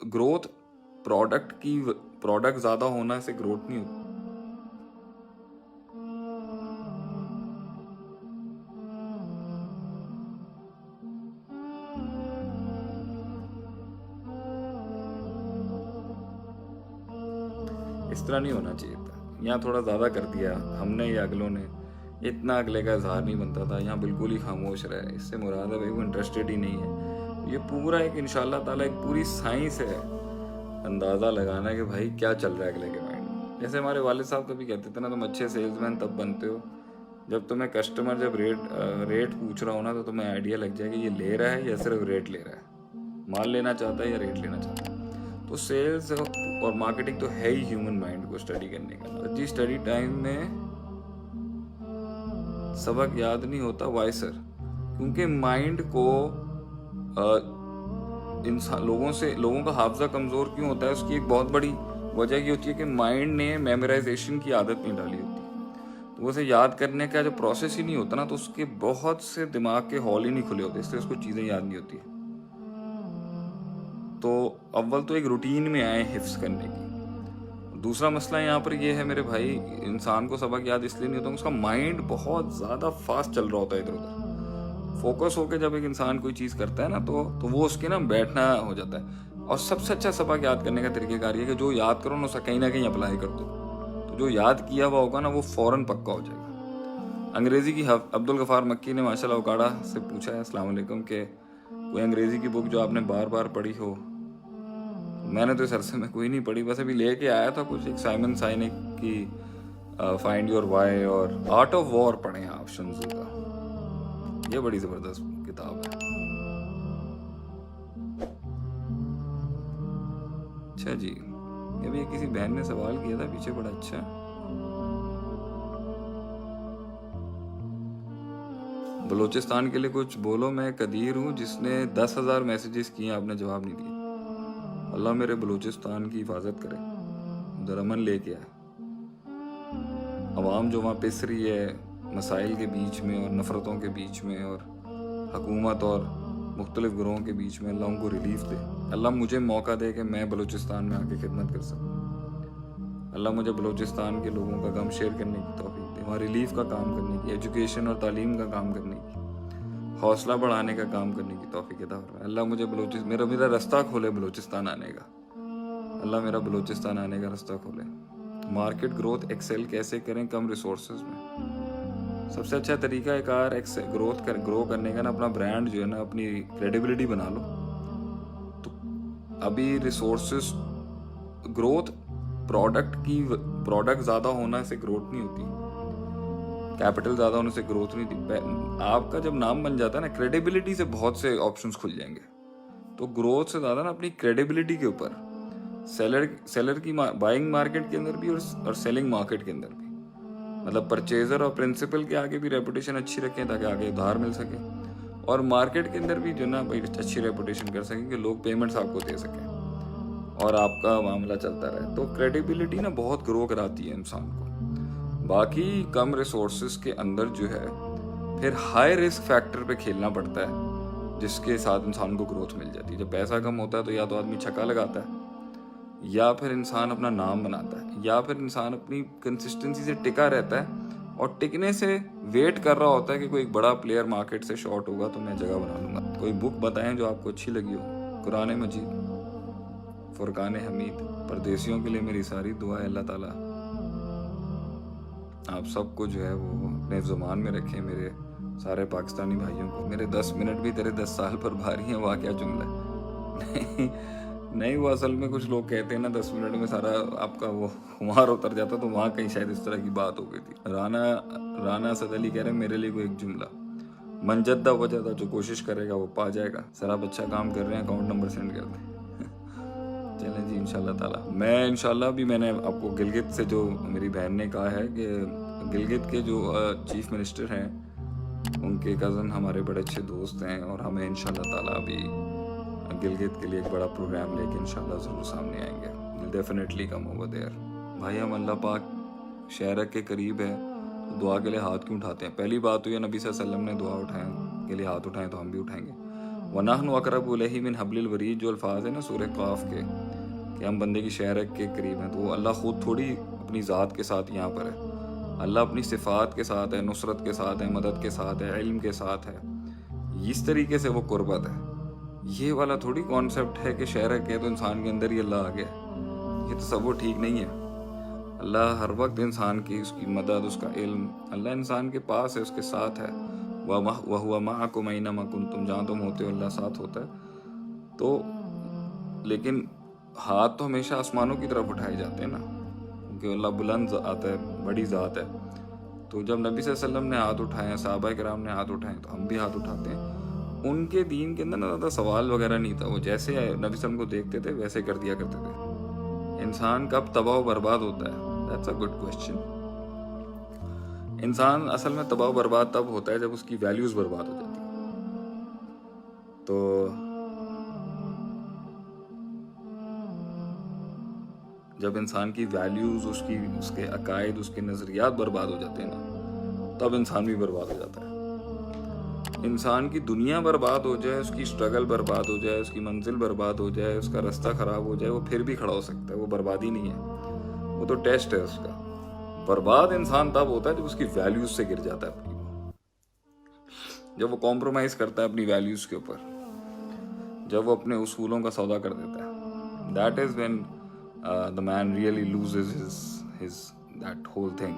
Growth product ज़्यादा होना से ग्रोथ नहीं होती। इस तरह नहीं होना चाहिए था। यहाँ थोड़ा ज़्यादा कर दिया हमने या अगलों ने, इतना अगले का इजहार नहीं बनता था। यहाँ बिल्कुल ही खामोश रहे, इससे मुराद है भाई वो इंटरेस्टेड ही नहीं है। ये पूरा एक इंशाल्लाह ताला एक पूरी साइंस है अंदाज़ा लगाना कि भाई क्या चल रहा है अगले के माइंड में। जैसे हमारे वालिद साहब कभी कहते थे ना, तुम अच्छे सेल्समैन तब बनते हो जब तुम्हें कस्टमर जब रेट पूछ रहा हो ना, तो तुम्हें आइडिया लग जाएगा ये ले रहा है या सिर्फ रेट ले रहा है, माल लेना चाहता है या रेट लेना चाहता है। तो सेल्स और मार्केटिंग तो है ही ह्यूमन माइंड को स्टडी करने का। जी स्टडी टाइम में सबक याद नहीं होता, वाई सर? क्योंकि माइंड को इंसान लोगों का हाफजा कमज़ोर क्यों होता है, उसकी एक बहुत बड़ी वजह ये होती है कि माइंड ने मेमोराइजेशन की आदत नहीं डाली होती। तो उसे याद करने का जो प्रोसेस ही नहीं होता ना, तो उसके बहुत से दिमाग के हॉल ही नहीं खुले होते, इसलिए उसको चीज़ें याद नहीं होती। तो अव्वल तो एक रूटीन में आए हिफ्स करने की। दूसरा मसला यहाँ पर ये है मेरे भाई, इंसान को सबक याद इसलिए नहीं होता, उसका माइंड बहुत ज़्यादा फास्ट चल रहा होता है इधर उधर। फोकस होकर जब एक इंसान कोई चीज़ करता है ना, तो वो उसके ना बैठना हो जाता है। और सबसे अच्छा सबक याद करने का तरीक़ेकार ये है कि जो याद करो ना उसे कहीं ना कहीं अप्लाई कर दो, तो जो याद किया हुआ होगा ना वो फ़ौरन पक्का हो जाएगा। अंग्रेज़ी की अब्दुल गफ़ार मक्की ने माशाल्लाह उकाड़ा से पूछा है, अस्सलाम वालेकुम, के कोई अंग्रेज़ी की बुक जो आपने बार बार पढ़ी हो? मैंने तो इस अरसे में कोई नहीं पढ़ी, बस अभी लेके आया था कुछ, एक साइमन साइनिक की फाइंड योर वाई और आर्ट ऑफ वॉर पढ़े हैं आप, शुनजू का। ये बड़ी ज़बरदस्त किताब है। अच्छा जी, ये भी किसी बहन ने सवाल किया था पीछे, बड़ा अच्छा। बलूचिस्तान के लिए कुछ बोलो, मैं कदीर हूँ जिसने 10,000 मैसेजेस किए, आपने जवाब नहीं दिया। अल्लाह मेरे बलूचिस्तान की हिफाजत करे, उधर अमन लेके आए। अवाम जो वहाँ पिस रही है मसाइल के बीच में और नफ़रतों के बीच में और हुकूमत और मुख्तलिफ ग्रोहों के बीच में, अल्लाह उनको रिलीफ दे। अल्लाह मुझे मौका दे कि मैं बलूचिस्तान में आके खिदमत कर सकूँ। अल्लाह मुझे बलूचिस्तान के लोगों का गम शेयर करने की तौफीक दे, वहाँ रिलीफ का काम करने की, एजुकेशन और तालीम का काम करने की, हौसला बढ़ाने का काम करने की तौफीक अता फरमाए। अल्लाह मुझे मेरा रास्ता खोले बलूचिस्तान आने का। अल्लाह मेरा बलूचिस्तान आने का रास्ता खोले। मार्केट ग्रोथ एक्सेल कैसे करें कम रिसोर्सेज में? सबसे अच्छा तरीका एक ग्रो करने का ना, अपना ब्रांड जो है ना, अपनी क्रेडिबिलिटी बना लो। तो अभी रिसोर्सेज ग्रोथ प्रोडक्ट ज़्यादा होना से ग्रोथ नहीं होती, कैपिटल ज़्यादा होने से ग्रोथ नहीं थी। आपका जब नाम बन जाता है ना, क्रेडिबिलिटी से बहुत से ऑप्शंस खुल जाएंगे। तो ग्रोथ से ज़्यादा ना अपनी क्रेडिबिलिटी के ऊपर, सेलर की बाइंग मार्केट के अंदर भी और सेलिंग मार्केट के अंदर भी, मतलब परचेजर और प्रिंसिपल के आगे भी रेपुटेशन अच्छी रखें ताकि आगे उधार मिल सके, और मार्केट के अंदर भी जो ना भाई अच्छी रेपुटेशन कर सकें कि लोग पेमेंट्स आपको दे सकें और आपका मामला चलता रहे। तो क्रेडिबिलिटी ना बहुत ग्रो कराती है इंसान को। बाकी कम रिसोर्सेज के अंदर जो है फिर हाई रिस्क फैक्टर पे खेलना पड़ता है, जिसके साथ इंसान को ग्रोथ मिल जाती है। जब पैसा कम होता है तो या तो आदमी छक्का लगाता है, या फिर इंसान अपना नाम बनाता है, या फिर इंसान अपनी कंसिस्टेंसी से टिका रहता है और टिकने से वेट कर रहा होता है कि कोई एक बड़ा प्लेयर मार्केट से शॉर्ट होगा तो मैं जगह बना लूँगा। कोई बुक बताएं जो आपको अच्छी लगी हो। कुरान मजीद, फुरकान हमीद। परदेसियों के लिए मेरी सारी दुआ है, अल्लाह ताला आप सबको जो है वो अपने ज़ुबान में रखें। मेरे सारे पाकिस्तानी भाइयों को, मेरे 10 मिनट भी तेरे 10 साल पर भारी हैं, वाह क्या जुमला है। नहीं, वो असल में कुछ लोग कहते हैं ना 10 मिनट में सारा आपका वो खुमार उतर जाता, तो वहाँ कहीं शायद इस तरह की बात हो गई थी। राना सद अली कह रहे हैं मेरे लिए कोई एक जुमला, मनजद्दा वजह, जो कोशिश करेगा वो पा जाएगा। सर आप अच्छा काम कर रहे हैं, अकाउंट नंबर सेंड कर दें। चलें जी, इंशाल्लाह ताला मैं इंशाल्लाह भी, मैंने आपको गिलगित से जो मेरी बहन ने कहा है कि गिलगित के जो चीफ मिनिस्टर हैं उनके कज़न हमारे बड़े अच्छे दोस्त हैं, और हमें इंशाल्लाह ताला अभी गिलगित के लिए एक बड़ा प्रोग्राम लेके इंशाल्लाह ज़रूर सामने आएंगे। Will definitely come over there. भाई हम अल्लाह पाक शहर के करीब है तो दुआ के लिए हाथ क्यों उठाते हैं? पहली बात तो ये, नबी सल्लल्लाहु अलैहि वसल्लम ने दुआ उठाए के लिए हाथ उठाएं तो हम भी उठाएंगे। وَنَحْنُ أَقْرَبُ إِلَيْهِ مِنْ حَبْلِ الْوَرِيدِ، جو الفاظ ہیں نا سورہ قاف کے کہ ہم بندے کی شہرک کے قریب ہیں، تو وہ اللہ خود تھوڑی اپنی ذات کے ساتھ یہاں پر ہے، اللہ اپنی صفات کے ساتھ ہے، نصرت کے ساتھ ہے، مدد کے ساتھ ہے، علم کے ساتھ ہے، اس طریقے سے وہ قربت ہے۔ یہ والا تھوڑی کانسیپٹ ہے کہ شہرک ہے تو انسان کے اندر ہی اللہ آ گیا، یہ تصور ٹھیک نہیں ہے۔ اللہ ہر وقت انسان کی اس کی مدد، اس کا علم، اللہ انسان کے پاس ہے، اس کے ساتھ ہے۔ وَهُوَ مَعَكُمْ أَيْنَمَا كُنْتُمْ، جہاں تم ہوتے ہو اللہ ساتھ ہوتا ہے۔ تو لیکن ہاتھ تو ہمیشہ آسمانوں کی طرف اٹھائے جاتے ہیں نا، کیونکہ اللہ بلند ذات ہے، بڑی ذات ہے۔ تو جب نبی صلی اللہ علیہ وسلم نے ہاتھ اٹھائے ہیں، صحابہ کرام نے ہاتھ اٹھائے ہیں، تو ہم بھی ہاتھ اٹھاتے ہیں۔ ان کے دین کے اندر نہ زیادہ سوال وغیرہ نہیں تھا، وہ جیسے نبی صلی اللہ علیہ وسلم کو دیکھتے تھے ویسے کر دیا کرتے تھے۔ انسان کب تباہ و برباد ہوتا ہے؟ That's a good question۔ انسان اصل میں تباہ و برباد تب ہوتا ہے جب اس کی ویلیوز برباد ہو جاتی ہیں۔ تو جب انسان کی ویلیوز، اس کے عقائد، اس کے نظریات برباد ہو جاتے ہیں نا، تب انسان بھی برباد ہو جاتا ہے۔ انسان کی دنیا برباد ہو جائے، اس کی اسٹرگل برباد ہو جائے، اس کی منزل برباد ہو جائے، اس کا رستہ خراب ہو جائے، وہ پھر بھی کھڑا ہو سکتا ہے، وہ بربادی نہیں ہے، وہ تو ٹیسٹ ہے اس کا۔ برباد انسان تب ہوتا ہے جب اس کی ویلیوز سے گر جاتا ہے اپنی، جب وہ کمپرومائز کرتا ہے اپنی ویلیوز کے اوپر، جب وہ اپنے اصولوں کا سودا کر دیتا ہے۔ That is when the man really loses his that whole thing۔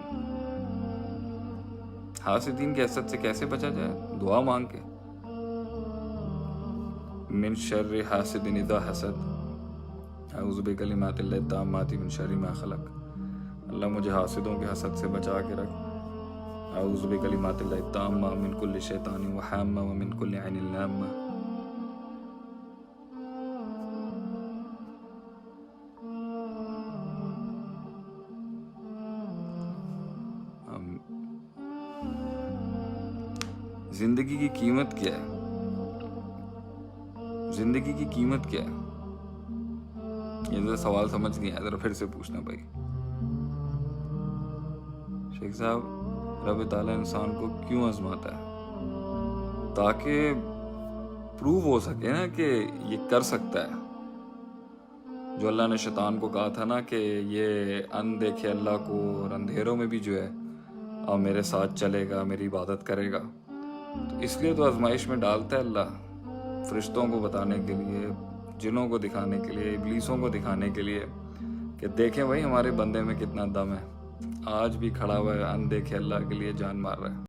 حاسدین کے حسد سے کیسے بچا جائے؟ دعا مانگ کے، من شر حاسد اذا حسد، اعوذ بکلمات اللہ التامات من شر ما خلق۔ اللہ مجھے حاسدوں کے حسد سے بچا کے رکھ، اعوذ بکلمات اللہ التامہ من کل شیطان وحامہ ومن کل عین لامہ۔ زندگی کی قیمت کیا ہے؟ زندگی کی قیمت کیا ہے؟ یہ ذرا سوال سمجھ نہیں آیا، ذرا پھر سے پوچھنا بھائی۔ شیخ صاحب، رب تعالیٰ انسان کو کیوں آزماتا ہے؟ تاکہ پروو ہو سکے نا کہ یہ کر سکتا ہے۔ جو اللہ نے شیطان کو کہا تھا نا کہ یہ ان دیکھے اللہ کو اور اندھیروں میں بھی جو ہے اور میرے ساتھ چلے گا، میری عبادت کرے گا، تو اس لیے تو آزمائش میں ڈالتا ہے اللہ، فرشتوں کو بتانے کے لیے، جنوں کو دکھانے کے لیے، ابلیسوں کو دکھانے کے لیے کہ دیکھیں بھائی ہمارے بندے میں کتنا دم ہے، آج بھی کھڑا ہوا ہے ان دیکھے اللہ کے لیے جان مار رہا ہے۔